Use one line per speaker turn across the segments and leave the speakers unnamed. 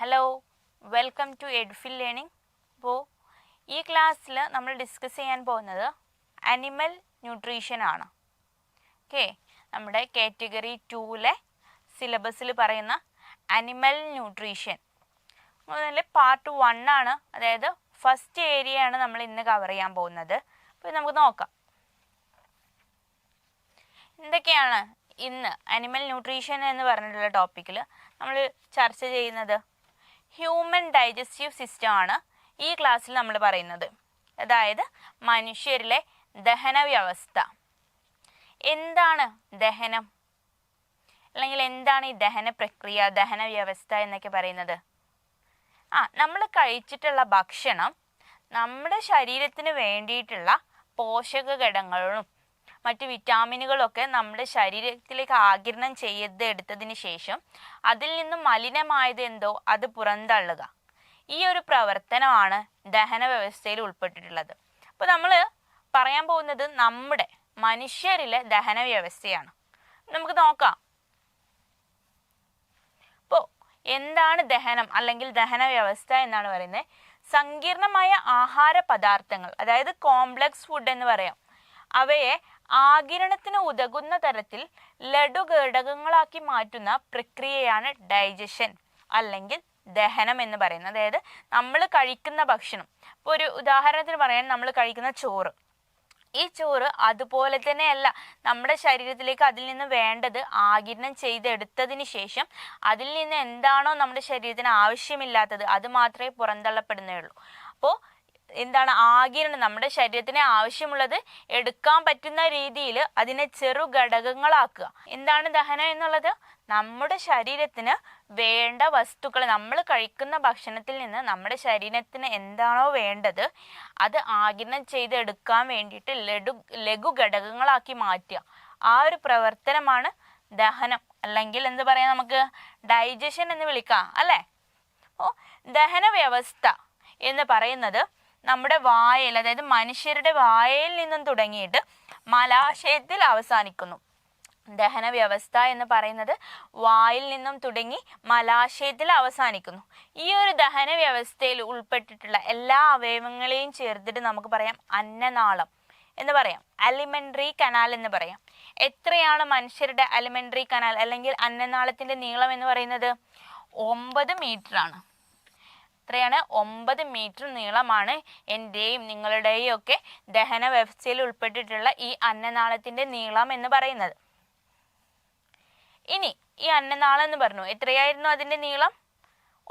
Hello, welcome to Edfil learning. അപ്പോൾ ഈ ക്ലാസ്സിൽ നമ്മൾ ഡിസ്കസ് ചെയ്യാൻ പോകുന്നത് അനിമൽ ന്യൂട്രീഷൻ ആണ്. ഓക്കെ, നമ്മുടെ കാറ്റഗറി 2-ലെ സിലബസിൽ പറയുന്ന അനിമൽ ന്യൂട്രീഷൻ അതിൽ പാർട്ട് 1 ആണ്, അതായത് ഫസ്റ്റ് ഏരിയ ആണ് നമ്മൾ ഇന്ന് കവർ ചെയ്യാൻ പോകുന്നത്. അപ്പോൾ നമുക്ക് നോക്കാം എന്തൊക്കെയാണ് ഇന്ന് അനിമൽ ന്യൂട്രീഷൻ എന്ന് പറഞ്ഞിട്ടുള്ള ടോപ്പിക്കിൽ നമ്മൾ ചർച്ച ചെയ്യുന്നത്. ഹ്യൂമൻ ഡൈജസ്റ്റീവ് സിസ്റ്റം ആണ് ഈ ക്ലാസ്സിൽ നമ്മൾ പറയുന്നത്, അതായത് മനുഷ്യരിലെ ദഹന വ്യവസ്ഥ. എന്താണ് ദഹനം, അല്ലെങ്കിൽ എന്താണ് ഈ ദഹന പ്രക്രിയ, ദഹന വ്യവസ്ഥ എന്നൊക്കെ പറയുന്നത്? നമ്മൾ കഴിച്ചിട്ടുള്ള ഭക്ഷണം നമ്മുടെ ശരീരത്തിന് വേണ്ടിയിട്ടുള്ള പോഷക ഘടകങ്ങളും മറ്റ് വിറ്റാമിനുകളൊക്കെ നമ്മുടെ ശരീരത്തിലേക്ക് ആഗിരണം ചെയ്തെടുത്തതിന് ശേഷം അതിൽ നിന്നും മലിനമായത് എന്തോ അത് പുറന്തള്ളുക. ഈ ഒരു പ്രവർത്തനമാണ് ദഹന വ്യവസ്ഥയിൽ ഉൾപ്പെട്ടിട്ടുള്ളത്. അപ്പോൾ നമ്മൾ പറയാൻ പോകുന്നത് നമ്മുടെ മനുഷ്യരിലെ ദഹന വ്യവസ്ഥയാണ്. നമുക്ക് നോക്കാം. അപ്പോൾ എന്താണ് ദഹനം അല്ലെങ്കിൽ ദഹന വ്യവസ്ഥ എന്നാണ് പറയുന്നത്. സങ്കീർണമായ ആഹാര പദാർത്ഥങ്ങൾ, അതായത് കോംപ്ലക്സ് ഫുഡ് എന്ന് പറയാം, അവയെ ആഗിരണത്തിന് ഉതകുന്ന തരത്തിൽ ലഡു ഘടകങ്ങളാക്കി മാറ്റുന്ന പ്രക്രിയയാണ് ഡൈജഷൻ അല്ലെങ്കിൽ ദഹനം എന്ന് പറയുന്നത്. അതായത് നമ്മൾ കഴിക്കുന്ന ഭക്ഷണം, ഇപ്പോൾ ഒരു ഉദാഹരണത്തിന് പറയാൻ, നമ്മൾ കഴിക്കുന്ന ചോറ്, ഈ ചോറ് അതുപോലെ തന്നെയല്ല നമ്മുടെ ശരീരത്തിലേക്ക് അതിൽ നിന്ന് വേണ്ടത് ആഗിരണം ചെയ്തെടുത്തതിന് ശേഷം അതിൽ നിന്ന് എന്താണോ നമ്മുടെ ശരീരത്തിന് ആവശ്യമില്ലാത്തത് അത് മാത്രമേ പുറന്തള്ളപ്പെടുന്നുള്ളൂ. അപ്പോൾ എന്താണ് ആഗിരണം, നമ്മുടെ ശരീരത്തിന് ആവശ്യമുള്ളത് എടുക്കാൻ പറ്റുന്ന രീതിയിൽ അതിനെ ചെറു ഘടകങ്ങളാക്കുക. എന്താണ് ദഹനം എന്നുള്ളത്? നമ്മുടെ ശരീരത്തിന് വേണ്ട വസ്തുക്കൾ, നമ്മൾ കഴിക്കുന്ന ഭക്ഷണത്തിൽ നിന്ന് നമ്മുടെ ശരീരത്തിന് എന്താണോ വേണ്ടത് അത് ആഗിരണം ചെയ്തെടുക്കാൻ വേണ്ടിയിട്ട് ലഘു ഘടകങ്ങളാക്കി മാറ്റുക. ആ ഒരു പ്രവർത്തനമാണ് ദഹനം, അല്ലെങ്കിൽ എന്ത് പറയാം, നമുക്ക് ഡൈജഷൻ എന്ന് വിളിക്കാം, അല്ലേ? അപ്പോൾ ദഹന വ്യവസ്ഥ എന്ന് പറയുന്നത് നമ്മുടെ വായയിൽ, അതായത് മനുഷ്യരുടെ വായയിൽ നിന്നും തുടങ്ങിയിട്ട് മലാശയത്തിൽ അവസാനിക്കുന്നു. ദഹന വ്യവസ്ഥ എന്ന് പറയുന്നത് വായിൽ നിന്നും തുടങ്ങി മലാശയത്തിൽ അവസാനിക്കുന്നു. ഈ ഒരു ദഹന വ്യവസ്ഥയിൽ ഉൾപ്പെട്ടിട്ടുള്ള എല്ലാ അവയവങ്ങളെയും ചേർത്തിട്ട് നമുക്ക് പറയാം അന്നനാളം എന്ന് പറയാം, അലിമെന്ററി കനാൽ എന്ന് പറയാം. എത്രയാണ് മനുഷ്യരുടെ അലിമെന്ററി കനാൽ അല്ലെങ്കിൽ അന്നനാളത്തിന്റെ നീളം എന്ന് പറയുന്നത്? 9 മീറ്റർ ആണ്. എത്രയാണ്? 9 മീറ്റർ നീളമാണ് എൻ്റെയും നിങ്ങളുടെയും ഒക്കെ ദഹന വ്യവസ്ഥയിൽ ഉൾപ്പെട്ടിട്ടുള്ള ഈ അന്നനാളത്തിന്റെ നീളം എന്ന് പറയുന്നത്. ഇനി ഈ അന്നനാളം എന്ന് പറഞ്ഞു, എത്രയായിരുന്നു അതിന്റെ നീളം?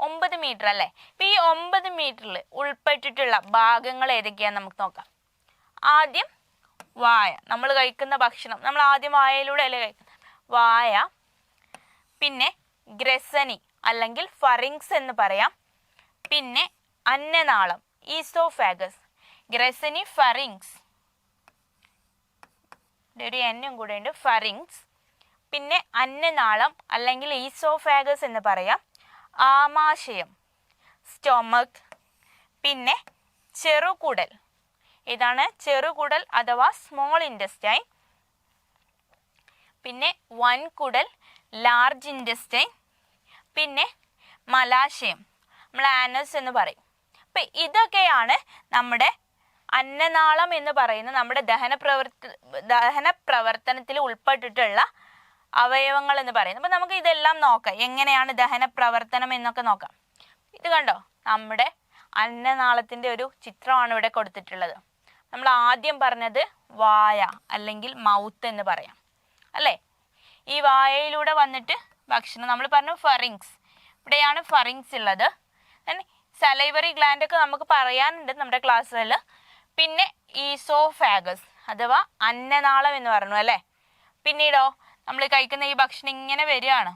9 മീറ്റർ അല്ലേ? ഇപ്പൊ ഈ 9 മീറ്ററിൽ ഉൾപ്പെട്ടിട്ടുള്ള ഭാഗങ്ങൾ ഏതൊക്കെയാന്ന് നമുക്ക് നോക്കാം. ആദ്യം വായ, നമ്മൾ കഴിക്കുന്ന ഭക്ഷണം, നമ്മൾ ആദ്യം വായയിലൂടെ അല്ലേ കഴിക്കുന്നത്, വായ. പിന്നെ ഗ്രസനി അല്ലെങ്കിൽ ഫറിങ്സ് എന്ന് പറയാം. പിന്നെ അന്നനാളം, ഈസോഫാഗസ്. ഗ്രസനി, ഫറിങ്സ്, ഒരു എന്നും കൂടെ ഉണ്ട്, ഫറിങ്സ്. പിന്നെ അന്നനാളം അല്ലെങ്കിൽ ഈസോഫാഗസ് എന്ന് പറയാം. ആമാശയം, സ്റ്റൊമക്. പിന്നെ ചെറുകുടൽ, ഇതാണ് ചെറുകുടൽ അഥവാ സ്മോൾ ഇൻറ്റസ്റ്റൈൻ. പിന്നെ വൻകുടൽ, ലാർജ് ഇൻറ്റസ്റ്റൈൻ. പിന്നെ മലാശയം, നമ്മൾ ആനസ് എന്ന് പറയും. അപ്പം ഇതൊക്കെയാണ് നമ്മുടെ അന്നനാളം എന്ന് പറയുന്ന നമ്മുടെ ദഹന പ്രവർത്തനത്തിൽ ഉൾപ്പെട്ടിട്ടുള്ള അവയവങ്ങൾ എന്ന് പറയുന്നത്. അപ്പം നമുക്ക് ഇതെല്ലാം നോക്കാം, എങ്ങനെയാണ് ദഹന പ്രവർത്തനം എന്നൊക്കെ നോക്കാം. ഇത് കണ്ടോ, നമ്മുടെ അന്നനാളത്തിൻ്റെ ഒരു ചിത്രമാണ് ഇവിടെ കൊടുത്തിട്ടുള്ളത്. നമ്മൾ ആദ്യം പറഞ്ഞത് വായ അല്ലെങ്കിൽ മൗത്ത് എന്ന് പറയാം, അല്ലേ? ഈ വായയിലൂടെ വന്നിട്ട് ഭക്ഷണം, നമ്മൾ പറഞ്ഞു ഫറിങ്സ്, ഇവിടെയാണ് ഫറിങ്സ് ഉള്ളത്. സലൈവറി ഗ്ലാൻഡ് ഒക്കെ നമുക്ക് പറയാനുണ്ട് നമ്മുടെ ക്ലാസ്സിൽ. പിന്നെ ഈസോഫാഗസ് അഥവാ അന്നനാളം എന്ന് പറഞ്ഞു, അല്ലേ? പിന്നീടോ നമ്മൾ കഴിക്കുന്ന ഈ ഭക്ഷണം ഇങ്ങനെ വരികയാണ്,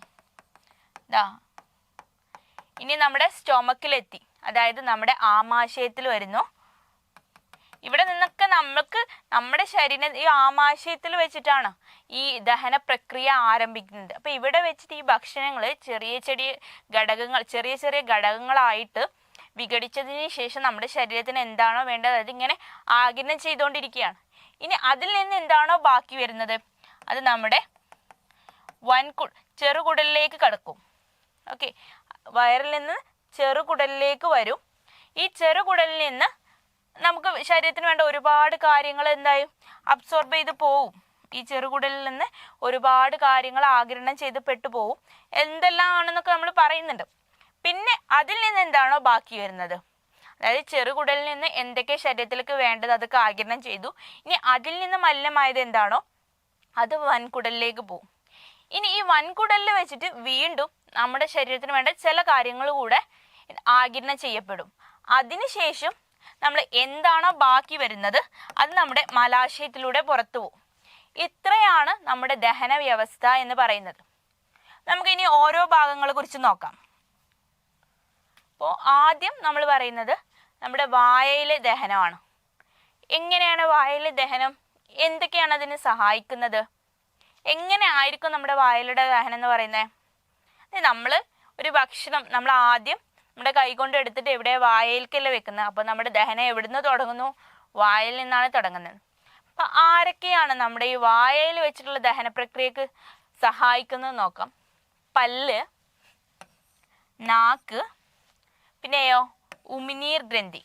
ഇനി നമ്മുടെ സ്റ്റൊമക്കിലെത്തി, അതായത് നമ്മുടെ ആമാശയത്തിൽ വരുന്നു. ഇവിടെ നിന്നൊക്കെ നമുക്ക് നമ്മുടെ ശരീരം ഈ ആമാശയത്തിൽ വെച്ചിട്ടാണ് ഈ ദഹന പ്രക്രിയ ആരംഭിക്കുന്നത്. അപ്പം ഇവിടെ വെച്ചിട്ട് ഈ ഭക്ഷണങ്ങൾ ചെറിയ ചെറിയ ഘടകങ്ങളായിട്ട് വിഘടിച്ചതിന് ശേഷം നമ്മുടെ ശരീരത്തിന് എന്താണോ വേണ്ടത് അതിങ്ങനെ ആഗിരണം ചെയ്തുകൊണ്ടിരിക്കുകയാണ്. ഇനി അതിൽ നിന്ന് എന്താണോ ബാക്കി വരുന്നത് അത് നമ്മുടെ ചെറുകുടലിലേക്ക് കടക്കും. ഓക്കെ, വയറിൽ നിന്ന് ചെറുകുടലിലേക്ക് വരും. ഈ ചെറുകുടലിൽ നിന്ന് നമുക്ക് ശരീരത്തിന് വേണ്ട ഒരുപാട് കാര്യങ്ങൾ എന്തായും അബ്സോർബ് ചെയ്ത് പോവും. ഈ ചെറുകുടലിൽ നിന്ന് ഒരുപാട് കാര്യങ്ങൾ ആഗിരണം ചെയ്ത് പെട്ടുപോകും. എന്തെല്ലാം ആണെന്നൊക്കെ നമ്മൾ പറയുന്നുണ്ട്. പിന്നെ അതിൽ നിന്ന് എന്താണോ ബാക്കി വരുന്നത്, അതായത് ചെറുകുടലിൽ നിന്ന് എന്തൊക്കെ ശരീരത്തിലേക്ക് വേണ്ടത് അതൊക്കെ ആഗിരണം ചെയ്തു. ഇനി അതിൽ നിന്ന് മലിനമായത് എന്താണോ അത് വൻകുടലിലേക്ക് പോകും. ഇനി ഈ വൻകുടലിൽ വെച്ചിട്ട് വീണ്ടും നമ്മുടെ ശരീരത്തിന് വേണ്ട ചില കാര്യങ്ങൾ കൂടെ ആഗിരണം ചെയ്യപ്പെടും. അതിനുശേഷം നമ്മൾ എന്താണോ ബാക്കി വരുന്നത് അത് നമ്മുടെ മലാശയത്തിലൂടെ പുറത്തു പോകും. ഇത്രയാണ് നമ്മുടെ ദഹന വ്യവസ്ഥ എന്ന് പറയുന്നത്. നമുക്ക് ഇനി ഓരോ ഭാഗങ്ങളെ കുറിച്ച് നോക്കാം. അപ്പോൾ ആദ്യം നമ്മൾ പറയുന്നത് നമ്മുടെ വായയിലെ ദഹനമാണ്. എങ്ങനെയാണ് വായയിലെ ദഹനം, എന്തൊക്കെയാണ് അതിന് സഹായിക്കുന്നത്, എങ്ങനെ ആയിരിക്കും നമ്മുടെ വായയുടെ ദഹനം എന്ന് പറയുന്നത്? നമ്മൾ ഒരു ഭക്ഷണം നമ്മൾ ആദ്യം നമ്മുടെ കൈകൊണ്ട് എടുത്തിട്ട് എവിടെ വായയിലേക്കല്ല വെക്കുന്നത്. അപ്പോൾ നമ്മുടെ ദഹനം എവിടുന്ന് തുടങ്ങുന്നു? വായയിൽ നിന്നാണ് തുടങ്ങുന്നത്. അപ്പം ആരൊക്കെയാണ് നമ്മുടെ ഈ വായയിൽ വെച്ചിട്ടുള്ള ദഹന പ്രക്രിയക്ക് സഹായിക്കുന്നത് നോക്കാം. പല്ല്, നാക്ക്, പിന്നെയോ ഉമിനീർ ഗ്രന്ഥി.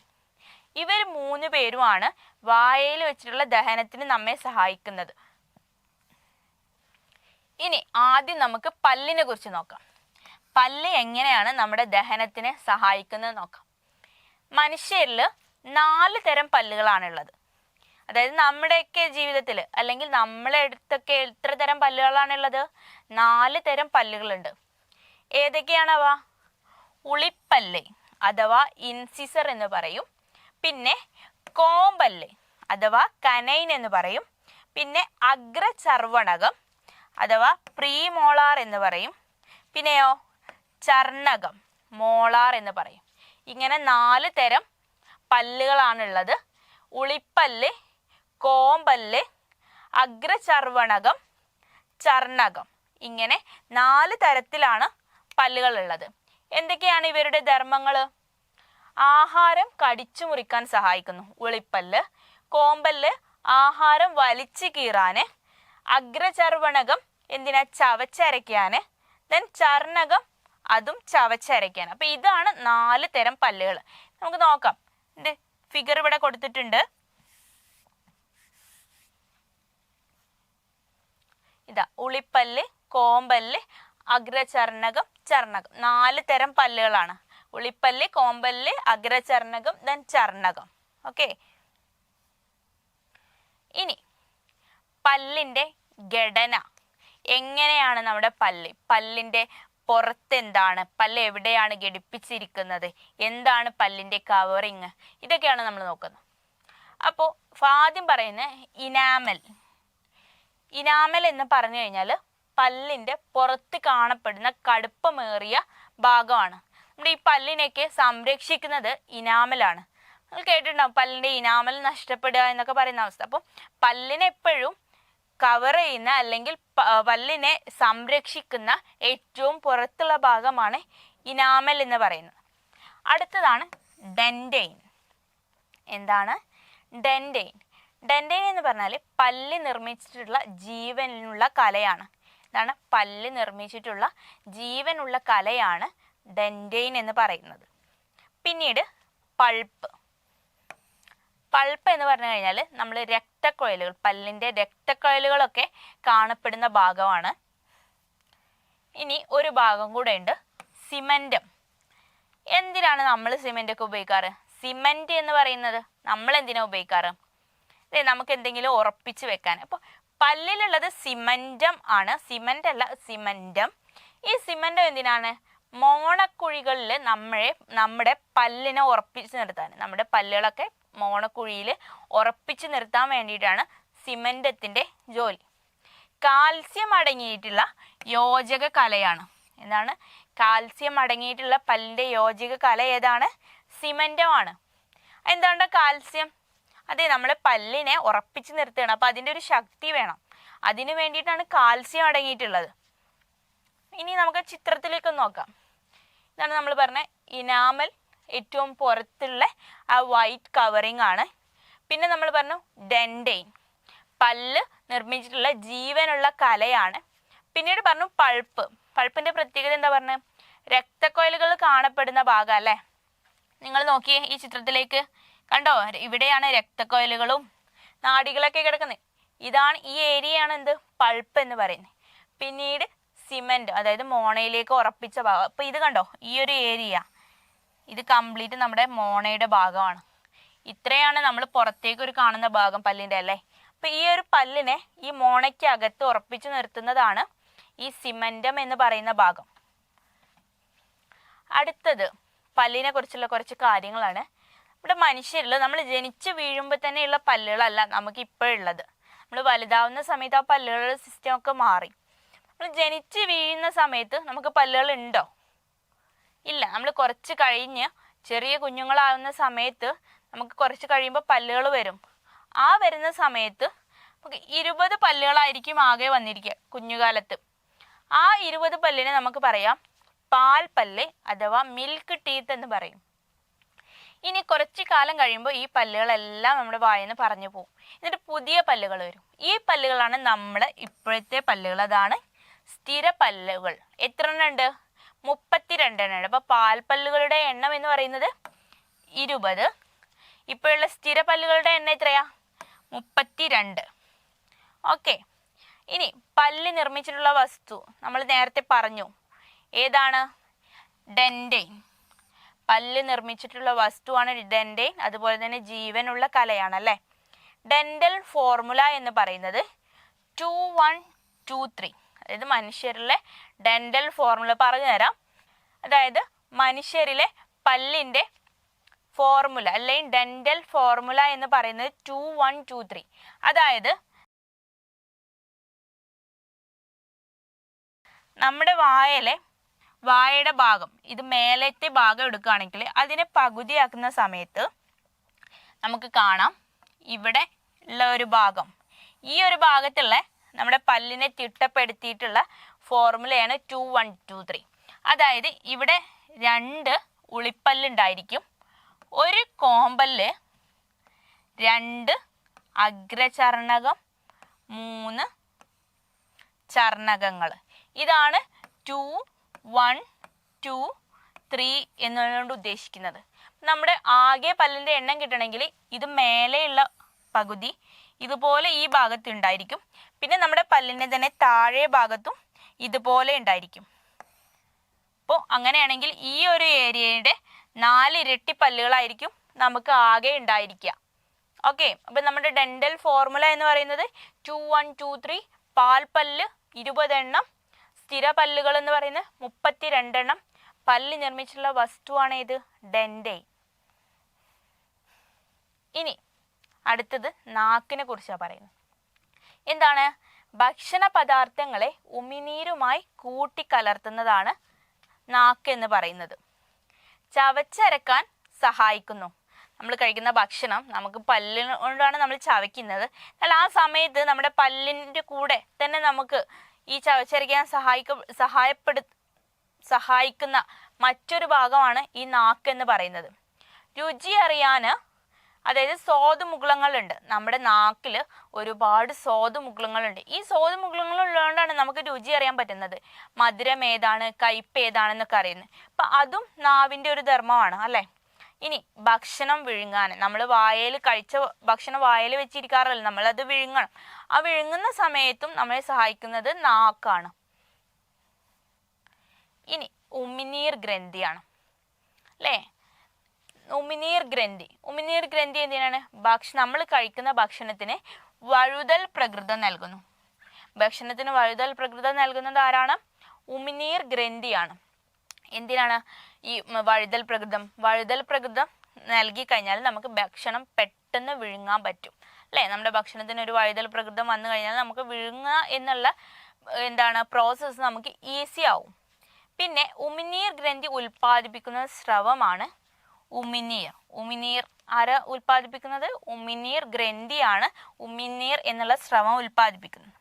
ഇവർ 3 പേരുമാണ് വായയിൽ വെച്ചിട്ടുള്ള ദഹനത്തിന് നമ്മെ സഹായിക്കുന്നത്. ഇനി ആദ്യം നമുക്ക് പല്ലിനെ കുറിച്ച് നോക്കാം. പല്ല് എങ്ങനെയാണ് നമ്മുടെ ദഹനത്തിനെ സഹായിക്കുന്നത് നോക്കാം. മനുഷ്യരിൽ 4 തരം പല്ലുകളാണുള്ളത്. അതായത് നമ്മുടെയൊക്കെ ജീവിതത്തിൽ അല്ലെങ്കിൽ നമ്മളെ അടുത്തൊക്കെ എത്ര തരം പല്ലുകളാണുള്ളത്? 4 തരം പല്ലുകളുണ്ട്. ഏതൊക്കെയാണവ? ഉളിപ്പല്ല് അഥവാ ഇൻസിസർ എന്ന് പറയും. പിന്നെ കോമ്പല്ല് അഥവാ കനൈൻ എന്ന് പറയും. പിന്നെ അഗ്രചർവണകം അഥവാ പ്രീമോളാർ എന്ന് പറയും. പിന്നെയോ ചർണകം, മോളാർ എന്ന് പറയും. ഇങ്ങനെ 4 തരം പല്ലുകളാണുള്ളത്. ഉളിപ്പല്ല്, കോമ്പല്ല്, അഗ്രചർവണകം, ചർണകം, ഇങ്ങനെ 4 തരത്തിലാണ് പല്ലുകളുള്ളത്. എന്തൊക്കെയാണ് ഇവരുടെ ധർമ്മങ്ങൾ? ആഹാരം കടിച്ചു മുറിക്കാൻ സഹായിക്കുന്നു ഉളിപ്പല്ല്. കോമ്പല്ല് ആഹാരം വലിച്ചു കീറാന്. അഗ്രചർവണകം എന്തിനാ? ചവച്ചരയ്ക്കാന്. ദെൻ ചർണകം അതും ചവച്ചരയ്ക്കാൻ. അപ്പൊ ഇതാണ് 4 തരം പല്ലുകൾ. നമുക്ക് നോക്കാം. ഫിഗർ ഇവിടെ കൊടുത്തിട്ടുണ്ട്. ഇതാ ഉളിപ്പല്ല്, കോമ്പല്ല്, അഗ്രചർണകം, ചർണകം, 4 തരം പല്ലുകളാണ്. ഉളിപ്പല്ല്, കോമ്പല്ല്, അഗ്രചർണകം, ദെൻ ചർണകം. ഓക്കെ, ഇനി പല്ലിന്റെ ഘടന എങ്ങനെയാണ്? നമ്മുടെ പല്ലിന്റെ പുറത്ത് എന്താണ്, പല്ല് എവിടെയാണ് ഘടിപ്പിച്ചിരിക്കുന്നത്, എന്താണ് പല്ലിന്റെ കവറിങ്, ഇതൊക്കെയാണ് നമ്മൾ നോക്കുന്നത്. അപ്പോൾ ആദ്യം പറയുന്ന ഇനാമൽ എന്ന് പറഞ്ഞു കഴിഞ്ഞാൽ പല്ലിന്റെ പുറത്ത് കാണപ്പെടുന്ന കടുപ്പമേറിയ ഭാഗമാണ്. നമ്മുടെ ഈ പല്ലിനെയൊക്കെ സംരക്ഷിക്കുന്നത് ഇനാമലാണ്. നിങ്ങൾ കേട്ടിട്ടുണ്ടാവും പല്ലിന്റെ ഇനാമൽ നഷ്ടപ്പെടുക എന്നൊക്കെ പറയുന്ന അവസ്ഥ. അപ്പോൾ പല്ലിനെ എപ്പോഴും കവർ ചെയ്യുന്ന അല്ലെങ്കിൽ പല്ലിനെ സംരക്ഷിക്കുന്ന ഏറ്റവും പുറത്തുള്ള ഭാഗമാണ് ഇനാമൽ എന്ന് പറയുന്നത്. അടുത്തതാണ് ഡെൻഡൈൻ. എന്താണ് ഡെൻഡൈൻ? ഡെൻഡൈൻ എന്ന് പറഞ്ഞാൽ പല്ല് നിർമ്മിച്ചിട്ടുള്ള ജീവനുള്ള കലയാണ്. ഇതാണ് പല്ല് നിർമ്മിച്ചിട്ടുള്ള ജീവനുള്ള കലയാണ് ഡെൻഡൈൻ എന്ന് പറയുന്നത്. പിന്നീട് പൾപ്പ് എന്ന് പറഞ്ഞു കഴിഞ്ഞാൽ നമ്മൾ രക്തക്കുഴലുകൾ, പല്ലിന്റെ രക്തക്കുഴലുകളൊക്കെ കാണപ്പെടുന്ന ഭാഗമാണ്. ഇനി ഒരു ഭാഗം കൂടെ ഉണ്ട്, സിമന്റം. എന്തിനാണ് നമ്മൾ സിമന്റ് ഒക്കെ ഉപയോഗിക്കാറ്? സിമന്റ് എന്ന് പറയുന്നത് നമ്മൾ എന്തിനാ ഉപയോഗിക്കാറ്? നമുക്ക് എന്തെങ്കിലും ഉറപ്പിച്ച് വെക്കാൻ. അപ്പോൾ പല്ലിലുള്ളത് സിമന്റം ആണ്, സിമന്റ് അല്ല, സിമന്റം. ഈ സിമന്റം എന്തിനാണ്? മോണക്കുഴികളിൽ നമ്മുടെ പല്ലിനെ ഉറപ്പിച്ച് നിർത്താൻ, നമ്മുടെ പല്ലുകളൊക്കെ മോണക്കുഴിയിൽ ഉറപ്പിച്ച് നിർത്താൻ വേണ്ടിയിട്ടാണ് സിമന്റത്തിന്റെ ജോലി. കാൽസ്യം അടങ്ങിയിട്ടുള്ള യോജക കലയാണ്. എന്താണ്? കാൽസ്യം അടങ്ങിയിട്ടുള്ള പല്ലിന്റെ യോജക കല ഏതാണ്? സിമന്റമാണ്. എന്താണ് കാൽസ്യം? അതെ, നമ്മളെ പല്ലിനെ ഉറപ്പിച്ച് നിർത്തുകയാണ്. അപ്പൊ അതിന്റെ ഒരു ശക്തി വേണം, അതിനു വേണ്ടിയിട്ടാണ് കാൽസ്യം അടങ്ങിയിട്ടുള്ളത്. ഇനി നമുക്ക് ചിത്രത്തിലേക്ക് നോക്കാം. ഇതാണ് നമ്മൾ പറഞ്ഞ ഇനാമൽ, ഏറ്റവും പുറത്തുള്ള ആ വൈറ്റ് കവറിങ് ആണ്. പിന്നെ നമ്മൾ പറഞ്ഞു ഡെൻഡൈൻ. പല്ല് നിർമ്മിച്ചിട്ടുള്ള ജീവനുള്ള കലയാണ്. പിന്നീട് പറഞ്ഞു പൾപ്പിന്റെ പ്രത്യേകത എന്താ പറഞ്ഞത്? രക്തക്കൊയലുകൾ കാണപ്പെടുന്ന ഭാഗം അല്ലേ? നിങ്ങൾ നോക്കിയേ ഈ ചിത്രത്തിലേക്ക്, കണ്ടോ? ഇവിടെയാണ് രക്തക്കൊയലുകളും നാഡികളൊക്കെ കിടക്കുന്നത്. ഇതാണ്, ഈ ഏരിയയാണ് എന്ത്? പൾപ്പ് എന്ന് പറയുന്നത്. പിന്നീട് സിമന്റ്, അതായത് മോണയിലേക്ക് ഉറപ്പിച്ച ഭാഗം. അപ്പൊ ഇത് കണ്ടോ, ഈ ഒരു ഏരിയ, ഇത് കംപ്ലീറ്റ് നമ്മുടെ മോണയുടെ ഭാഗമാണ്. ഇത്രയാണ് നമ്മൾ പുറത്തേക്ക് ഒരു കാണുന്ന ഭാഗം പല്ലിന്റെ അല്ലേ. അപ്പൊ ഈ ഒരു പല്ലിനെ ഈ മോണയ്ക്ക് അകത്ത് ഉറപ്പിച്ചു നിർത്തുന്നതാണ് ഈ സിമന്റം എന്ന് പറയുന്ന ഭാഗം. അടുത്തത് പല്ലിനെ കുറിച്ചുള്ള കുറച്ച് കാര്യങ്ങളാണ്. ഇവിടെ മനുഷ്യരിൽ നമ്മൾ ജനിച്ച് വീഴുമ്പോൾ തന്നെയുള്ള പല്ലുകളല്ല നമുക്ക് ഇപ്പോഴുള്ളത്. നമ്മൾ വലുതാവുന്ന സമയത്ത് ആ പല്ലുകളുടെ സിസ്റ്റം ഒക്കെ മാറി. നമ്മൾ ജനിച്ച് വീഴുന്ന സമയത്ത് നമുക്ക് പല്ലുകൾ ഉണ്ടോ? ഇല്ല. നമ്മൾ കുറച്ച് കഴിഞ്ഞ് ചെറിയ കുഞ്ഞുങ്ങളാവുന്ന സമയത്ത് നമുക്ക് കുറച്ച് കഴിയുമ്പോൾ പല്ലുകൾ വരും. ആ വരുന്ന സമയത്ത് നമുക്ക് 20 പല്ലുകളായിരിക്കും ആകെ വന്നിരിക്കുക കുഞ്ഞുകാലത്ത്. ആ 20 പല്ലിനെ നമുക്ക് പറയാം പാൽ പല്ല് അഥവാ മിൽക്ക് ടീത്ത് എന്ന് പറയും. ഇനി കുറച്ച് കാലം കഴിയുമ്പോൾ ഈ പല്ലുകളെല്ലാം നമ്മുടെ വായിൽ നിന്ന് പറഞ്ഞു പോകും. എന്നിട്ട് പുതിയ പല്ലുകൾ വരും. ഈ പല്ലുകളാണ് നമ്മുടെ ഇപ്പോഴത്തെ പല്ലുകൾ. അതാണ് സ്ഥിര പല്ലുകൾ. എത്ര എണ്ണം ഉണ്ട്? 32 എണ്ണം ഉണ്ട്. അപ്പൊ പാൽപ്പല്ലുകളുടെ എണ്ണം എന്ന് പറയുന്നത് 20. ഇപ്പോഴുള്ള സ്ഥിര പല്ലുകളുടെ എണ്ണം എത്രയാ? 32. ഓക്കെ. ഇനി പല്ല് നിർമ്മിച്ചിട്ടുള്ള വസ്തു നമ്മൾ നേരത്തെ പറഞ്ഞു, ഏതാണ്? ഡെന്റൈൻ. പല്ല് നിർമ്മിച്ചിട്ടുള്ള വസ്തുവാണ് ഡെന്റൈൻ. അതുപോലെ തന്നെ ജീവനുള്ള കലയാണ് അല്ലേ. ഡെന്റൽ ഫോർമുല എന്ന് പറയുന്നത് 2123. അതായത് മനുഷ്യരിലെ ഡെന്റൽ ഫോർമുല പറഞ്ഞു തരാം. അതായത് മനുഷ്യരിലെ പല്ലിന്റെ ഫോർമുല അല്ലെങ്കിൽ ഡെന്റൽ ഫോർമുല എന്ന് പറയുന്നത് 2123. അതായത് നമ്മുടെ വായയുടെ ഭാഗം, ഇത് മേലത്തെ ഭാഗം എടുക്കുകയാണെങ്കിൽ അതിനെ പകുതിയാക്കുന്ന സമയത്ത് നമുക്ക് കാണാം ഇവിടെ ഉള്ള ഒരു ഭാഗം, ഈ ഒരു ഭാഗത്തുള്ള നമ്മുടെ പല്ലിനെ തിട്ടപ്പെടുത്തിയിട്ടുള്ള ഫോർമുലയാണ് 2123. അതായത് ഇവിടെ 2 ഉളിപ്പല്ലുണ്ടായിരിക്കും, ഒരു കോമ്പല്ല്, 2 അഗ്രചർണകം, 3 ചർണകങ്ങൾ. ഇതാണ് 2123 എന്നതുകൊണ്ട് ഉദ്ദേശിക്കുന്നത്. നമ്മുടെ ആകെ പല്ലിന്റെ എണ്ണം കിട്ടണമെങ്കിൽ ഇത് മേലെയുള്ള പകുതി ഇതുപോലെ ഈ ഭാഗത്ത് ഉണ്ടായിരിക്കും. പിന്നെ നമ്മുടെ പല്ലിന്റെ തന്നെ താഴെ ഭാഗത്തും ഇതുപോലെ ഉണ്ടായിരിക്കും. അപ്പോൾ അങ്ങനെയാണെങ്കിൽ ഈ ഒരു ഏരിയയുടെ 4 ഇരട്ടി പല്ലുകളായിരിക്കും നമുക്ക് ആകെ ഉണ്ടായിരിക്കുക. ഓക്കെ. അപ്പൊ നമ്മുടെ ഡെന്റൽ ഫോർമുല എന്ന് പറയുന്നത് 2123. പാൽപ്പല്ല് 20 എണ്ണം, സ്ഥിര പല്ലുകൾ എന്ന് പറയുന്നത് 32 എണ്ണം. പല്ല് നിർമ്മിച്ചിട്ടുള്ള വസ്തുവാണ് ഇത് ഡെന്റൈൻ. ഇനി അടുത്തത് നാക്കിനെ കുറിച്ചാണ് പറയുന്നത്. എന്താണ്? ഭക്ഷണ പദാർത്ഥങ്ങളെ ഉമിനീരുമായി കൂട്ടിക്കലർത്തുന്നതാണ് നാക്ക് എന്ന് പറയുന്നത്. ചവച്ചരക്കാൻ സഹായിക്കുന്നു. നമ്മൾ കഴിക്കുന്ന ഭക്ഷണം നമുക്ക് പല്ലുകൊണ്ടാണ് നമ്മൾ ചവയ്ക്കുന്നത്. എന്നാൽ ആ സമയത്ത് നമ്മുടെ പല്ലിൻ്റെ കൂടെ തന്നെ നമുക്ക് ഈ ചവച്ചരയ്ക്കാൻ സഹായിക്കുന്ന മറ്റൊരു ഭാഗമാണ് ഈ നാക്ക് എന്ന് പറയുന്നത്. രുചി അറിയാൻ, അതായത് സ്വാദുമുകുളങ്ങളുണ്ട്. നമ്മുടെ നാക്കിൽ ഒരുപാട് സ്വാദുമുകുളങ്ങളുണ്ട്. ഈ സ്വാദുമുകുളങ്ങൾ ഉള്ളതുകൊണ്ടാണ് നമുക്ക് രുചി അറിയാൻ പറ്റുന്നത്. മധുരം ഏതാണ്, കയ്പ് ഏതാണെന്നൊക്കെ അറിയുന്നത്. അപ്പം അതും നാവിൻ്റെ ഒരു ധർമ്മമാണ് അല്ലേ. ഇനി ഭക്ഷണം വിഴുങ്ങാൻ, നമ്മൾ കഴിച്ച ഭക്ഷണം വായയിൽ വെച്ചിരിക്കാറല്ല, നമ്മളത് വിഴുങ്ങണം. ആ വിഴുങ്ങുന്ന സമയത്തും നമ്മളെ സഹായിക്കുന്നത് നാക്കാണ്. ഇനി ഉമിനീർ ഗ്രന്ഥിയാണ് അല്ലേ. ഉമിനീർ ഗ്രന്ഥി എന്തിനാണ്? നമ്മൾ കഴിക്കുന്ന ഭക്ഷണത്തിന് വഴുതൽ പ്രകൃതം നൽകുന്നു. ഭക്ഷണത്തിന് വഴുതൽ പ്രകൃതം നൽകുന്നത് ആരാണ്? ഉമിനീർ ഗ്രന്ഥിയാണ്. എന്തിനാണ് ഈ വഴുതൽ പ്രകൃതം നൽകി കഴിഞ്ഞാൽ നമുക്ക് ഭക്ഷണം പെട്ടെന്ന് വിഴുങ്ങാൻ പറ്റും അല്ലേ. നമ്മുടെ ഭക്ഷണത്തിന് ഒരു വഴുതൽ പ്രകൃതം വന്നു കഴിഞ്ഞാൽ നമുക്ക് വിഴുങ്ങുക എന്നുള്ള പ്രോസസ്സ് നമുക്ക് ഈസി ആവും. പിന്നെ ഉമിനീർ ഗ്രന്ഥി ഉൽപ്പാദിപ്പിക്കുന്ന സ്രവമാണ് ഉമിനീർ. ആരാ ഉൽപ്പാദിപ്പിക്കുന്നത്? ഉമിനീർ ഗ്രന്ഥിയാണ് ഉമിനീർ എന്നുള്ള സ്രവം ഉൽപ്പാദിപ്പിക്കുന്നത്.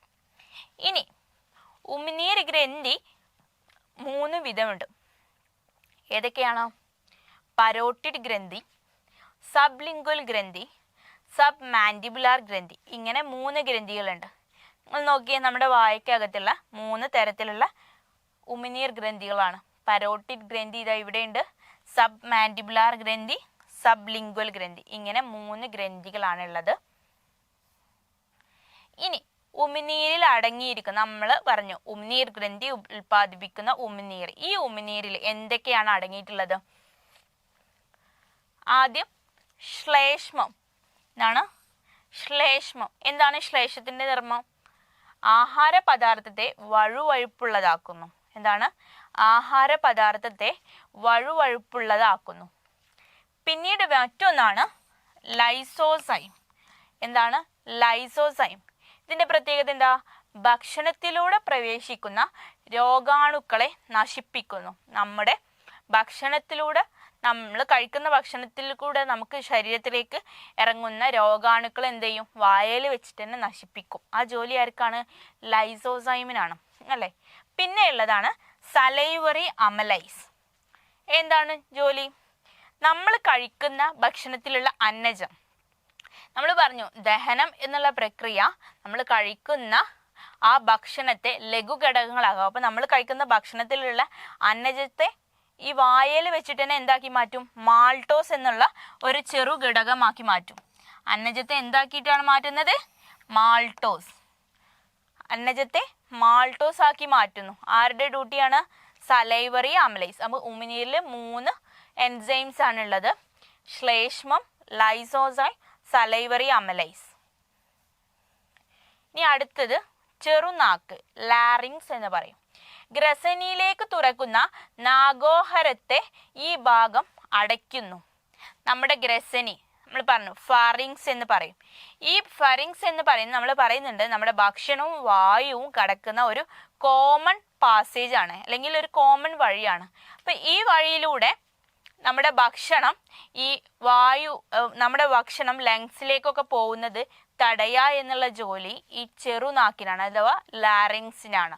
ഇനി ഉമിനീർ ഗ്രന്ഥി 3 വിധമുണ്ട്. ഏതൊക്കെയാണ്? പരോട്ടിഡ് ഗ്രന്ഥി, സബ്ലിംഗ്വൽ ഗ്രന്ഥി, സബ് മാൻഡിബുലാർ ഗ്രന്ഥി. ഇങ്ങനെ 3 ഗ്രന്ഥികളുണ്ട്. നിങ്ങൾ നോക്കിയേ, നമ്മുടെ വായ്ക്കകത്തുള്ള 3 തരത്തിലുള്ള ഉമിനീർ ഗ്രന്ഥികളാണ്. പരോട്ടിഡ് ഗ്രന്ഥി ഇതാ ഇവിടെയുണ്ട്, സബ് മാൻഡിബുലാർ ഗ്രന്ഥി, സബ് ലിംഗ്വൽ ഗ്രന്ഥി. ഇങ്ങനെ 3 ഗ്രന്ഥികളാണുള്ളത്. ഇനി ഉമിനീരിൽ അടങ്ങിയിരിക്കുന്ന, നമ്മൾ പറഞ്ഞു ഉമിനീർ ഗ്രന്ഥി ഉൽപ്പാദിപ്പിക്കുന്ന ഉമിനീർ. ഈ ഉമിനീരിൽ എന്തൊക്കെയാണ് അടങ്ങിയിട്ടുള്ളത്? ആദ്യം ശ്ലേഷ്മം. എന്താണ് ശ്ലേഷ്മം? എന്താണ് ശ്ലേഷത്തിന്റെ ധർമ്മം? ആഹാര പദാർത്ഥത്തെ വഴുവഴുപ്പുള്ളതാക്കുന്നു. എന്താണ്? ആഹാര പദാർത്ഥത്തെ വഴുവഴുപ്പുള്ളതാക്കുന്നു. പിന്നീട് മറ്റൊന്നാണ് ലൈസോസൈം. എന്താണ് ലൈസോസൈം? ഇതിന്റെ പ്രത്യേകത എന്താ? ഭക്ഷണത്തിലൂടെ പ്രവേശിക്കുന്ന രോഗാണുക്കളെ നശിപ്പിക്കുന്നു. നമ്മുടെ ഭക്ഷണത്തിലൂടെ, നമ്മൾ കഴിക്കുന്ന ഭക്ഷണത്തിൽ കൂടെ നമുക്ക് ശരീരത്തിലേക്ക് ഇറങ്ങുന്ന രോഗാണുക്കൾ എന്ത് ചെയ്യും? വായയിൽ വെച്ചിട്ട് തന്നെ നശിപ്പിക്കും. ആ ജോലി ആർക്കാണ്? ലൈസോസൈമിനാണ്, അല്ലേ? പിന്നെ ഉള്ളതാണ് സലൈവറി അമലൈസ്. എന്താണ് ജോലി? നമ്മൾ കഴിക്കുന്ന ഭക്ഷണത്തിലുള്ള അന്നജം, നമ്മൾ പറഞ്ഞു ദഹനം എന്നുള്ള പ്രക്രിയ നമ്മൾ കഴിക്കുന്ന ആ ഭക്ഷണത്തെ ലഘുഘടകങ്ങളാകും. അപ്പോൾ നമ്മൾ കഴിക്കുന്ന ഭക്ഷണത്തിലുള്ള അന്നജത്തെ ഈ വായയിൽ വെച്ചിട്ട് തന്നെ എന്താക്കി മാറ്റും? മാൾട്ടോസ് എന്നുള്ള ഒരു ചെറു ഘടകമാക്കി മാറ്റും. അന്നജത്തെ എന്താക്കിയിട്ടാണ് മാറ്റുന്നത്? മാൾട്ടോസ്. അന്നജത്തെ മാൾട്ടോസ് ആക്കി മാറ്റുന്നു. ആരുടെ ഡ്യൂട്ടിയാണ്? Salivary amylase. അപ്പോൾ ഉമിനീരിൽ 3 എൻസൈംസ് ആണുള്ളത്: ശ്ലേഷ്മം, ലൈസോസൈം, സലൈവറി അമലൈസ്. ഇനി അടുത്തത് ചെറുനാക്ക്, ലാറിങ്സ് എന്ന് പറയും. ഗ്രസനിയിലേക്ക് തുറക്കുന്ന നാഗോഹരത്തെ ഈ ഭാഗം അടയ്ക്കുന്നു. നമ്മുടെ ഗ്രസനി നമ്മൾ പറഞ്ഞു ഫാറിങ്സ് എന്ന് പറയും. ഈ ഫാറിങ്സ് എന്ന് പറയുന്നത് നമ്മൾ പറയുന്നുണ്ട് നമ്മുടെ ഭക്ഷണവും വായുവും കടക്കുന്ന ഒരു കോമൺ പാസേജ് ആണ്, അല്ലെങ്കിൽ ഒരു കോമൺ വഴിയാണ്. അപ്പം ഈ വഴിയിലൂടെ നമ്മുടെ ഭക്ഷണം, ഈ വായു, നമ്മുടെ ഭക്ഷണം ലങ്സിലേക്കൊക്കെ പോകുന്നത് തടയുക എന്നുള്ള ജോലി ഈ ചെറുനാക്കിനാണ്, അഥവാ ലാറിങ്സിനാണ്.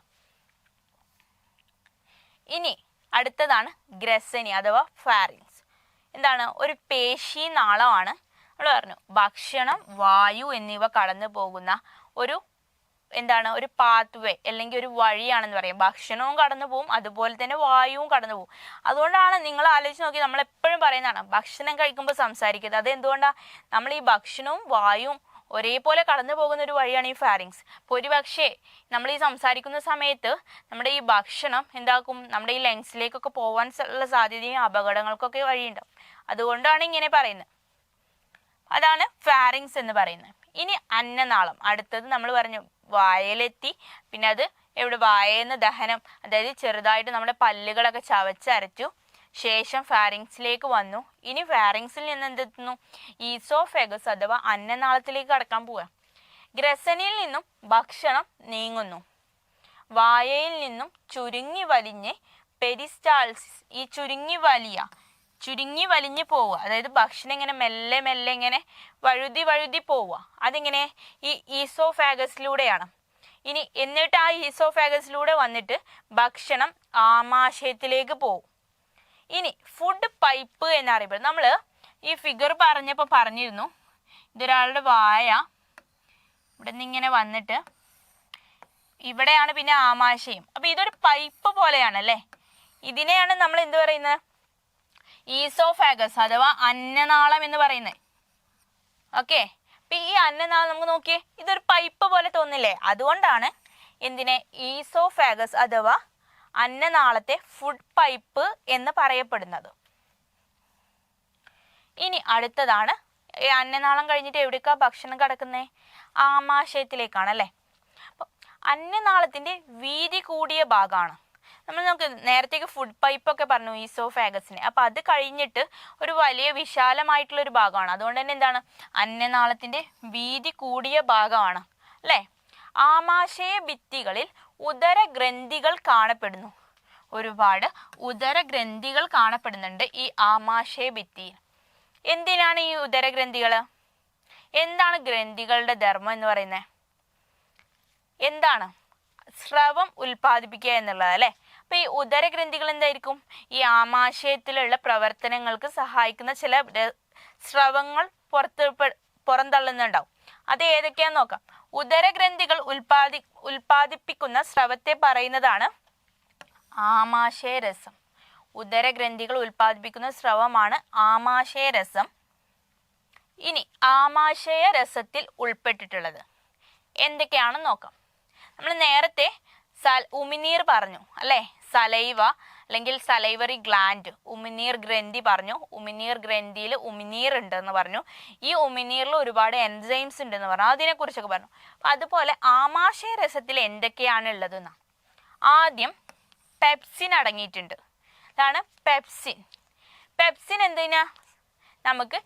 ഇനി അടുത്തതാണ് ഗ്രസനി അഥവാ ഫാറിങ്സ്. എന്താണ്? ഒരു പേശി നാളമാണ്. നമ്മൾ പറഞ്ഞു ഭക്ഷണം, വായു എന്നിവ കടന്നു പോകുന്ന ഒരു ഒരു പാത്ത് വേ അല്ലെങ്കിൽ ഒരു വഴിയാണെന്ന് പറയാം. ഭക്ഷണവും കടന്നു പോകും, അതുപോലെ തന്നെ വായുവും കടന്നു പോകും. അതുകൊണ്ടാണ് നിങ്ങൾ ആലോചിച്ച് നോക്കി, നമ്മൾ എപ്പോഴും പറയുന്നതാണ് ഭക്ഷണം കഴിക്കുമ്പോൾ സംസാരിക്കുന്നത്. അതെന്തുകൊണ്ടാണ്? നമ്മൾ ഈ ഭക്ഷണവും വായുവും ഒരേപോലെ കടന്നു പോകുന്ന ഒരു വഴിയാണ് ഈ ഫാരിങ്സ്. അപ്പോൾ ഒരു പക്ഷേ നമ്മൾ ഈ സംസാരിക്കുന്ന സമയത്ത് നമ്മുടെ ഈ ഭക്ഷണം എന്താക്കും? നമ്മുടെ ഈ ലങ്സിലേക്കൊക്കെ പോകാൻ ഉള്ള സാധ്യതയും അപകടങ്ങൾക്കൊക്കെ വഴിയുണ്ടാവും. അതുകൊണ്ടാണ് ഇങ്ങനെ പറയുന്നത്. അതാണ് ഫാരിങ്സ് എന്ന് പറയുന്നത്. ഇനി അന്നനാളം. അടുത്തത് നമ്മൾ പറഞ്ഞു വായയിലെത്തി, പിന്നെ അത് വായന്ന് ദഹനം, അതായത് ചെറുതായിട്ട് നമ്മുടെ പല്ലുകളൊക്കെ ചവച്ചരച്ചു, ശേഷം ഫാരിങ്സിലേക്ക് വന്നു. ഇനി ഫാരിങ്സിൽ നിന്ന് എന്തെത്തുന്നു? ഈസോഫേഗസ് അഥവാ അന്നനാളത്തിലേക്ക് കടക്കാൻ പോവുക. ഗ്രസനിയിൽ നിന്നും ഭക്ഷണം നീങ്ങുന്നു. വായയിൽ നിന്നും ചുരുങ്ങി വലിഞ്ഞ് പെരിസ്റ്റാൾസിസ്, ഈ ചുരുങ്ങി വലിഞ്ഞ് പോവുക, അതായത് ഭക്ഷണം ഇങ്ങനെ മെല്ലെ മെല്ലെ ഇങ്ങനെ വഴുതി പോവുക. അതിങ്ങനെ ഈ ഈസോഫാഗസിലൂടെയാണ്. ഇനി എന്നിട്ട് ആ ഈസോഫാഗസിലൂടെ വന്നിട്ട് ഭക്ഷണം ആമാശയത്തിലേക്ക് പോകും. ഇനി ഫുഡ് പൈപ്പ് എന്നറിയപ്പെടും. നമ്മൾ ഈ ഫിഗർ പറഞ്ഞപ്പോൾ പറഞ്ഞിരുന്നു, ഇതൊരാളുടെ വായ ഇവിടെ നിന്ന് ഇങ്ങനെ വന്നിട്ട് ഇവിടെയാണ് പിന്നെ ആമാശയം. അപ്പം ഇതൊരു പൈപ്പ് പോലെയാണ് അല്ലേ? ഇതിനെയാണ് നമ്മൾ എന്ത് പറയുന്നത്? ഈസോഫാഗസ് അഥവാ അന്നനാളം എന്ന് പറയുന്നത്. ഓക്കെ, അപ്പം ഈ അന്നനാളം നമുക്ക് നോക്കിയേ, ഇതൊരു പൈപ്പ് പോലെ തോന്നില്ലേ? അതുകൊണ്ടാണ് എന്തിനെ ഈസോഫാഗസ് അഥവാ അന്നനാളത്തെ ഫുഡ് പൈപ്പ് എന്ന് പറയപ്പെടുന്നത്. ഇനി അടുത്തതാണ്, അന്നനാളം കഴിഞ്ഞിട്ട് എവിടേക്കാ ഭക്ഷണം കിടക്കുന്നത്? ആമാശയത്തിലേക്കാണ് അല്ലേ? അപ്പം അന്നനാളത്തിന്റെ വീതി കൂടിയ ഭാഗമാണ്. നമ്മൾ നമുക്ക് നേരത്തേക്ക് ഫുഡ് പൈപ്പൊക്കെ പറഞ്ഞു ഈസോഫാഗസിനെ. അപ്പം അത് കഴിഞ്ഞിട്ട് ഒരു വലിയ വിശാലമായിട്ടുള്ളൊരു ഭാഗമാണ്. അതുകൊണ്ട് തന്നെ എന്താണ്? അന്നനാളത്തിന്റെ വീതി കൂടിയ ഭാഗമാണ് അല്ലേ? ആമാശയ ഭിത്തികളിൽ ഉദരഗ്രന്ഥികൾ കാണപ്പെടുന്നു. ഒരുപാട് ഉദരഗ്രന്ഥികൾ കാണപ്പെടുന്നുണ്ട് ഈ ആമാശയ ഭിത്തിയിൽ. എന്തിനാണ് ഈ ഉദരഗ്രന്ഥികൾ? എന്താണ് ഗ്രന്ഥികളുടെ ധർമ്മം എന്ന് പറയുന്നത്? എന്താണ്? സ്രവം ഉൽപ്പാദിപ്പിക്കുക എന്നുള്ളത് അല്ലേ? അപ്പൊ ഈ ഉദരഗ്രന്ഥികൾ എന്തായിരിക്കും? ഈ ആമാശയത്തിലുള്ള പ്രവർത്തനങ്ങൾക്ക് സഹായിക്കുന്ന ചില സ്രവങ്ങൾ പുറന്തള്ളുന്നുണ്ടാവും. അത് ഏതൊക്കെയാന്ന് നോക്കാം. ഉദരഗ്രന്ഥികൾ ഉൽപ്പാദിപ്പിക്കുന്ന സ്രവത്തെ പറയുന്നതാണ് ആമാശയരസം. ഉദരഗ്രന്ഥികൾ ഉൽപ്പാദിപ്പിക്കുന്ന സ്രവമാണ് ആമാശയരസം. ഇനി ആമാശയ രസത്തിൽ ഉൾപ്പെട്ടിട്ടുള്ളത് എന്തൊക്കെയാണെന്ന് നോക്കാം. നമ്മൾ നേരത്തെ ഉമിനീർ പറഞ്ഞു അല്ലേ, സലൈവ അല്ലെങ്കിൽ സലൈവറി ഗ്ലാൻഡ്, ഉമിനീർ ഗ്രന്ഥി പറഞ്ഞു. ഉമിനീർ ഗ്രന്ഥിയിൽ ഉമിനീർ ഉണ്ടെന്ന് പറഞ്ഞു. ഈ ഉമിനീറിൽ ഒരുപാട് എൻസൈംസ് ഉണ്ടെന്ന് പറഞ്ഞു. അതിനെക്കുറിച്ചൊക്കെ പറഞ്ഞു. അപ്പം അതുപോലെ ആമാശയ രസത്തിൽ എന്തൊക്കെയാണ് ഉള്ളതെന്നാ. ആദ്യം പെപ്സിൻ അടങ്ങിയിട്ടുണ്ട്. അതാണ് പെപ്സിൻ. പെപ്സിൻ എന്തിനാ? നമുക്ക്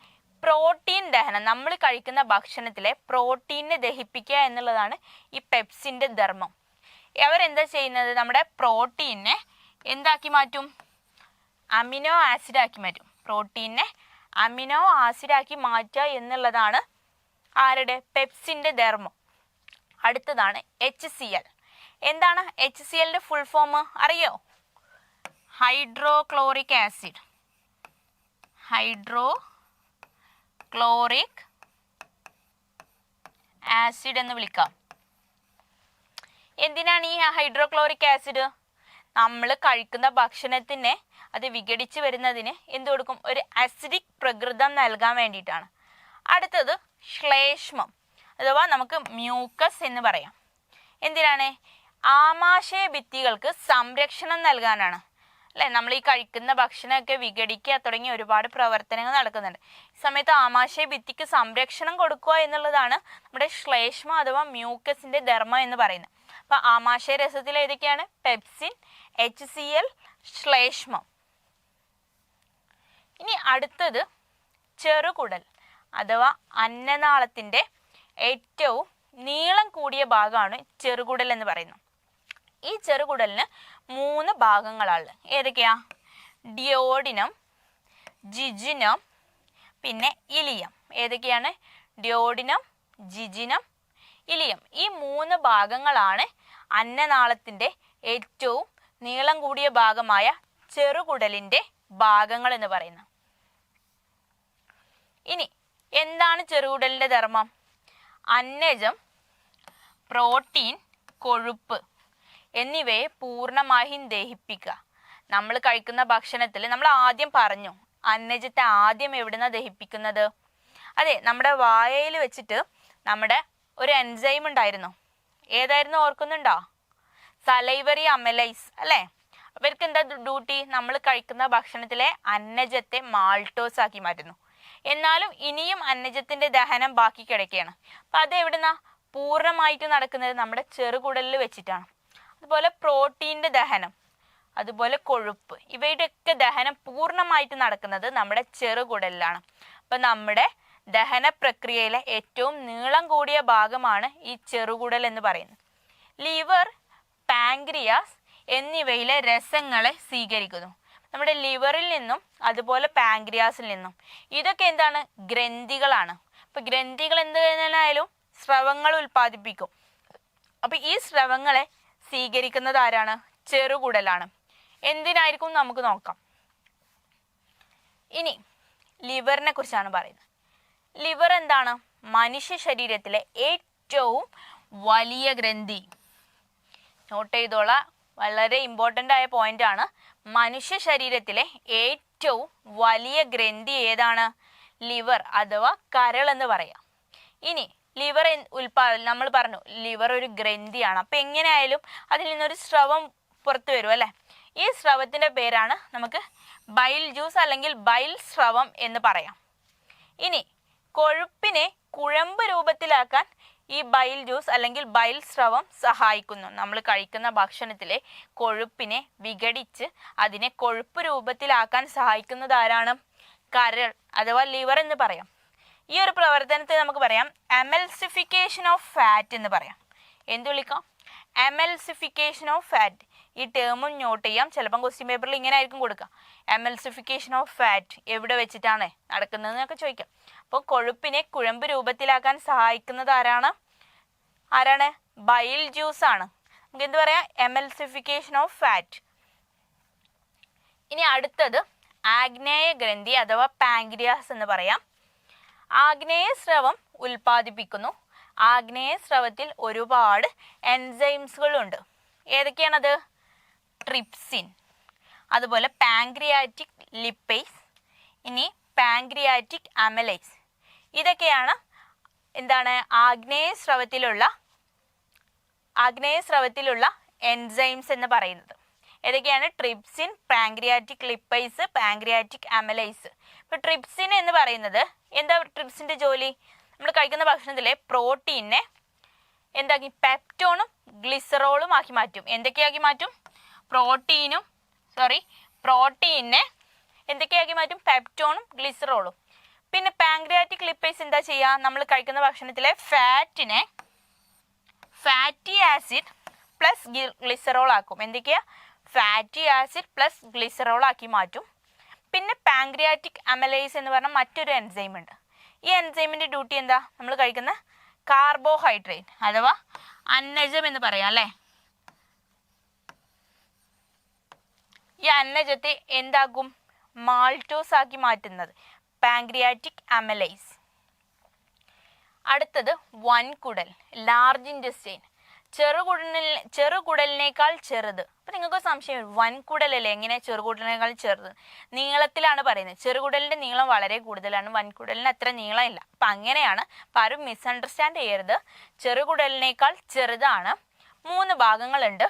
പ്രോട്ടീൻ ദഹനം, നമ്മൾ കഴിക്കുന്ന ഭക്ഷണത്തിലെ പ്രോട്ടീനെ ദഹിപ്പിക്കുക എന്നുള്ളതാണ് ഈ പെപ്സിൻ്റെ ധർമ്മം. അവരെന്താ ചെയ്യുന്നത്? നമ്മുടെ പ്രോട്ടീനെ എന്താക്കി മാറ്റും? അമിനോ ആസിഡാക്കി മാറ്റും. പ്രോട്ടീനെ അമിനോ ആസിഡാക്കി മാറ്റുക എന്നുള്ളതാണ് ആരുടെ? പെപ്സിൻ്റെ ധർമ്മം. അടുത്തതാണ് HCl. എന്താണ് HClന്റെ ഫുൾ ഫോം അറിയോ? Hydrochloric acid. ഹൈഡ്രോക്ലോറിക് ആസിഡ് എന്ന് വിളിക്കാം. എന്തിനാണ് ഈ ഹൈഡ്രോക്ലോറിക് ആസിഡ്? നമ്മൾ കഴിക്കുന്ന ഭക്ഷണത്തിനെ അത് വിഘടിച്ച് വരുന്നതിന് എന്ത് കൊടുക്കും? ഒരു അസിഡിക് പ്രകൃതം നൽകാൻ വേണ്ടിയിട്ടാണ്. അടുത്തത് ശ്ലേഷ്മം അഥവാ നമുക്ക് മ്യൂക്കസ് എന്ന് പറയാം. എന്തിനാണ്? ആമാശയ ഭിത്തികൾക്ക് സംരക്ഷണം നൽകാനാണ് അല്ലേ. നമ്മൾ ഈ കഴിക്കുന്ന ഭക്ഷണമൊക്കെ വിഘടിക്കുക തുടങ്ങിയ ഒരുപാട് പ്രവർത്തനങ്ങൾ നടക്കുന്നുണ്ട്. ഈ സമയത്ത് ആമാശയ ഭിത്തിക്ക് സംരക്ഷണം കൊടുക്കുക എന്നുള്ളതാണ് നമ്മുടെ ശ്ലേഷ്മം അഥവാ മ്യൂക്കസിന്റെ ധർമ്മം എന്ന് പറയുന്നത്. അപ്പൊ ആമാശയ രസത്തിൽ ഏതൊക്കെയാണ്? Pepsin, HCl, ശ്ലേഷ്മം. ഇനി അടുത്തത് ചെറുകുടൽ അഥവാ അന്നനാളത്തിന്റെ ഏറ്റവും നീളം കൂടിയ ഭാഗമാണ് ചെറുകുടൽ എന്ന് പറയുന്നത്. ഈ ചെറുകുടലിന് 3 ഭാഗങ്ങളാണ്. ഏതൊക്കെയാ? ഡിയോഡിനം, ജിജിനം, പിന്നെ ഇലിയം. ഏതൊക്കെയാണ്? Duodenum, jejunum, ileum. ഈ 3 ഭാഗങ്ങളാണ് അന്നനാളത്തിന്റെ ഏറ്റവും നീളം കൂടിയ ഭാഗമായ ചെറുകുടലിന്റെ ഭാഗങ്ങൾ എന്ന് പറയുന്നത്. ഇനി എന്താണ് ചെറുകുടലിന്റെ ധർമ്മം? അന്നജം, പ്രോട്ടീൻ, കൊഴുപ്പ് എന്നിവയെ പൂർണ്ണമായും ദഹിപ്പിക്കുക. നമ്മൾ കഴിക്കുന്ന ഭക്ഷണത്തിൽ നമ്മൾ ആദ്യം പറഞ്ഞു അന്നജത്തെ ആദ്യം എവിടുന്ന ദഹിപ്പിക്കുന്നത്? അതെ, നമ്മുടെ വായയിൽ വെച്ചിട്ട് നമ്മുടെ ഒരു എൻസൈം ഉണ്ടായിരുന്നു. ഏതായിരുന്നു ഓർക്കുന്നുണ്ടോ? സലൈവറി അമലൈസ് അല്ലേ. അവർക്ക് എന്താ ഡ്യൂട്ടി? നമ്മൾ കഴിക്കുന്ന ഭക്ഷണത്തിലെ അന്നജത്തെ മാൾട്ടോസ് ആക്കി മാറ്റുന്നു. എന്നാലും ഇനിയും അന്നജത്തിന്റെ ദഹനം ബാക്കി കിടക്കുകയാണ്. അപ്പൊ അത് എവിടുന്ന പൂർണ്ണമായിട്ട് നടക്കുന്നത്? നമ്മുടെ ചെറുകുടലിൽ വെച്ചിട്ടാണ്. അതുപോലെ പ്രോട്ടീൻ്റെ ദഹനം, അതുപോലെ കൊഴുപ്പ്, ഇവയുടെയൊക്കെ ദഹനം പൂർണ്ണമായിട്ട് നടക്കുന്നത് നമ്മുടെ ചെറുകുടലിലാണ്. അപ്പൊ നമ്മുടെ ദഹന പ്രക്രിയയിലെ ഏറ്റവും നീളം കൂടിയ ഭാഗമാണ് ഈ ചെറുകുടൽ എന്ന് പറയുന്നത്. ലിവർ, പാൻക്രിയാസ് എന്നിവയിലെ രസങ്ങളെ സ്വീകരിക്കുന്നു. നമ്മുടെ ലിവറിൽ നിന്നും അതുപോലെ പാൻക്രിയാസിൽ നിന്നും. ഇതൊക്കെ എന്താണ്? ഗ്രന്ഥികളാണ്. അപ്പൊ ഗ്രന്ഥികൾ എന്തിനായാലും സ്രവങ്ങൾ ഉൽപ്പാദിപ്പിക്കും. അപ്പൊ ഈ സ്രവങ്ങളെ സ്വീകരിക്കുന്നത് ആരാണ്? ചെറുകുടലാണ്. എന്തിനായിരിക്കും നമുക്ക് നോക്കാം. ഇനി ലിവറിനെ കുറിച്ചാണ് പറയുന്നത്. ലിവർ എന്താണ്? മനുഷ്യ ശരീരത്തിലെ ഏറ്റവും വലിയ ഗ്രന്ഥി. നോട്ട് ചെയ്തോളാം, വളരെ ഇമ്പോർട്ടൻ്റ് ആയ പോയിന്റ് ആണ്. മനുഷ്യ ശരീരത്തിലെ ഏറ്റവും വലിയ ഗ്രന്ഥി ഏതാണ്? ലിവർ അഥവാ കരൾ എന്ന് പറയാം. ഇനി ലിവർ നമ്മൾ പറഞ്ഞു ലിവർ ഒരു ഗ്രന്ഥിയാണ്. അപ്പൊ എങ്ങനെയായാലും അതിൽ നിന്നൊരു സ്രവം പുറത്തു വരും അല്ലെ. ഈ സ്രവത്തിന്റെ പേരാണ് നമുക്ക് ബൈൽ ജ്യൂസ് അല്ലെങ്കിൽ ബൈൽ സ്രവം എന്ന് പറയാം. ഇനി കൊഴുപ്പിനെ കുഴമ്പ് രൂപത്തിലാക്കാൻ ഈ ബൈൽ ജ്യൂസ് അല്ലെങ്കിൽ ബൈൽ സ്രവം സഹായിക്കുന്നു. നമ്മൾ കഴിക്കുന്ന ഭക്ഷണത്തിലെ കൊഴുപ്പിനെ വിഘടിച്ച് അതിനെ കൊഴുപ്പ് രൂപത്തിലാക്കാൻ സഹായിക്കുന്നത് ആരാണ്? കരൾ അഥവാ ലിവർ എന്ന് പറയാം. ഈ ഒരു പ്രവർത്തനത്തെ നമുക്ക് പറയാം എമൽസിഫിക്കേഷൻ ഓഫ് ഫാറ്റ് എന്ന് പറയാം. എന്ത് വിളിക്കാം? Emulsification of fat. ഈ ടേമും നോട്ട് ചെയ്യാം. ചിലപ്പം ക്വസ്റ്റ്യൻ പേപ്പറിൽ ഇങ്ങനെ ആയിരിക്കും കൊടുക്കുക. എമൽസിഫിക്കേഷൻ ഓഫ് ഫാറ്റ് എവിടെ വെച്ചിട്ടാണ് നടക്കുന്നതെന്നൊക്കെ ചോദിക്കാം. അപ്പോൾ കൊഴുപ്പിനെ കുഴമ്പ് രൂപത്തിലാക്കാൻ സഹായിക്കുന്നത് ആരാണ്? ബൈൽ ജ്യൂസ് ആണ്. നമുക്ക് എന്ത് പറയാം? Emulsification of fat. ഇനി അടുത്തത് ആഗ്നേയ ഗ്രന്ഥി അഥവാ പാൻക്രിയാസ് എന്ന് പറയാം. ആഗ്നേയ സ്രവം ഉൽപ്പാദിപ്പിക്കുന്നു. ആഗ്നേയസ്രവത്തിൽ ഒരുപാട് എൻസൈംസുകളുണ്ട്. ഏതൊക്കെയാണത്? ട്രിപ്സിൻ, അതുപോലെ പാങ്ക്രിയാറ്റിക് ലിപ്പേസ്, ഇനി പാങ്ക്രിയാറ്റിക് അമലൈസ്. ഇതൊക്കെയാണ് എന്താണ് ആഗ്നേയസ്രവത്തിലുള്ള എൻസൈംസ് എന്ന് പറയുന്നത്. ഏതൊക്കെയാണ്? Trypsin, pancreatic lipase, pancreatic amylase. ഇപ്പൊ ട്രിപ്സിൻ എന്ന് പറയുന്നത് എന്താ? ട്രിപ്സിന്റെ ജോലി നമ്മൾ കഴിക്കുന്ന ഭക്ഷണത്തിലെ പ്രോട്ടീനെ എന്താക്കി? പെപ്റ്റോണും ഗ്ലിസറോളും ആക്കി മാറ്റും. എന്തൊക്കെയാക്കി മാറ്റും? പ്രോട്ടീനെ എന്തൊക്കെയാക്കി മാറ്റും? പെപ്റ്റോണും ഗ്ലിസറോളും. പിന്നെ പാങ്ക്രിയാറ്റിക് ലിപ്പൈസ് എന്താ ചെയ്യുക? നമ്മൾ കഴിക്കുന്ന ഭക്ഷണത്തിലെ ഫാറ്റി ആസിഡ് പ്ലസ് ഗ്ലിസറോൾ ആക്കും. എന്തൊക്കെയാ? ഫാറ്റി ആസിഡ് പ്ലസ് ഗ്ലിസറോൾ ആക്കി മാറ്റും. പിന്നെ പാങ്ക്രിയാറ്റിക് അമലൈസ് എന്ന് പറഞ്ഞാൽ മറ്റൊരു എൻസൈം ഉണ്ട്. ഈ എൻസൈമിന്റെ ഡ്യൂട്ടി എന്താ? നമ്മൾ കഴിക്കുന്ന കാർബോഹൈഡ്രേറ്റ് അഥവാ അന്നജം എന്ന് പറയാം അല്ലേ? ഈ അന്നജത്തെ എന്താക്കും? മാൾട്ടോസ് ആക്കി മാറ്റുന്നത് പാങ്ക്രിയാറ്റിക് അമലൈസ്. അടുത്തത് വൻകുടൽ, ലാർജ് ഇൻറ്റസ്റ്റൈൻ. ചെറുകുടലിനേക്കാൾ ചെറുത്. അപ്പൊ നിങ്ങൾക്ക് സംശയം, വൻകുടലല്ലേ, എങ്ങനെ ചെറുകുടലിനേക്കാൾ ചെറുത്? നീളത്തിലാണ് പറയുന്നത്. ചെറുകുടലിന്റെ നീളം വളരെ കൂടുതലാണ്, വൻകുടലിന് അത്ര നീളം ഇല്ല. അപ്പൊ അങ്ങനെയാണ്. അപ്പൊ ആരും മിസ്അണ്ടർസ്റ്റാൻഡ് ചെയ്യരുത്. ചെറുകുടലിനേക്കാൾ ചെറുതാണ്. 3 ഭാഗങ്ങളുണ്ട്: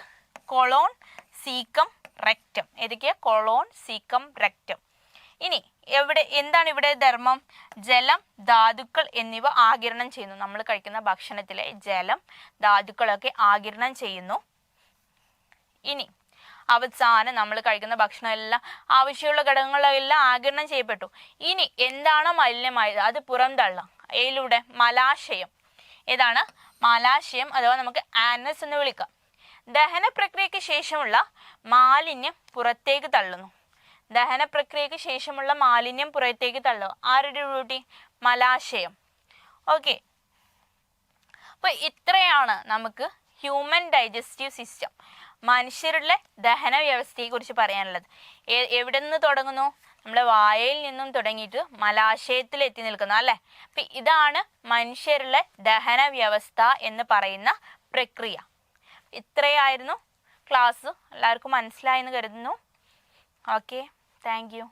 കൊളോൺ, സീക്കം, റെക്റ്റം. ഏതൊക്കെയാ? Colon, caecum, rectum. ഇനി എന്താണ് ഇവിടെ ധർമ്മം? ജലം, ധാതുക്കൾ എന്നിവ ആഗിരണം ചെയ്യുന്നു. നമ്മൾ കഴിക്കുന്ന ഭക്ഷണത്തിലെ ജലം, ധാതുക്കളൊക്കെ ആഗിരണം ചെയ്യുന്നു. ഇനി അവസാനം നമ്മൾ കഴിക്കുന്ന ഭക്ഷണം എല്ലാം ആവശ്യമുള്ള ഘടകങ്ങളെല്ലാം ആഗിരണം ചെയ്യപ്പെട്ടു. ഇനി എന്താണോ മലിനമായത് അത് പുറന്തള്ളാം. അതിലൂടെ മലാശയം. ഏതാണ്? മലാശയം അഥവാ നമുക്ക് ആനസ് എന്ന് വിളിക്കാം. ദഹന പ്രക്രിയയ്ക്ക് ശേഷമുള്ള മാലിന്യം പുറത്തേക്ക് തള്ളുന്നു. ദഹന പ്രക്രിയയ്ക്ക് ശേഷമുള്ള മാലിന്യം പുറത്തേക്ക് തള്ളുക. ആരുടെ ഡ്യൂട്ടി? മലാശയം. ഓക്കെ. അപ്പൊ ഇത്രയാണ് നമുക്ക് ഹ്യൂമൻ ഡൈജസ്റ്റീവ് സിസ്റ്റം, മനുഷ്യരുടെ ദഹന വ്യവസ്ഥയെ കുറിച്ച് പറയാനുള്ളത്. എവിടെ നിന്ന് തുടങ്ങുന്നു? നമ്മുടെ വായയിൽ നിന്നും തുടങ്ങിയിട്ട് മലാശയത്തിൽ എത്തി നിൽക്കുന്നു അല്ലെ? അപ്പൊ ഇതാണ് മനുഷ്യരുടെ ദഹന വ്യവസ്ഥ എന്ന് പറയുന്ന പ്രക്രിയ. ഇത്രയായിരുന്നു ക്ലാസ്. എല്ലാവർക്കും മനസ്സിലായെന്ന് കരുതുന്നു. Okay, thank you.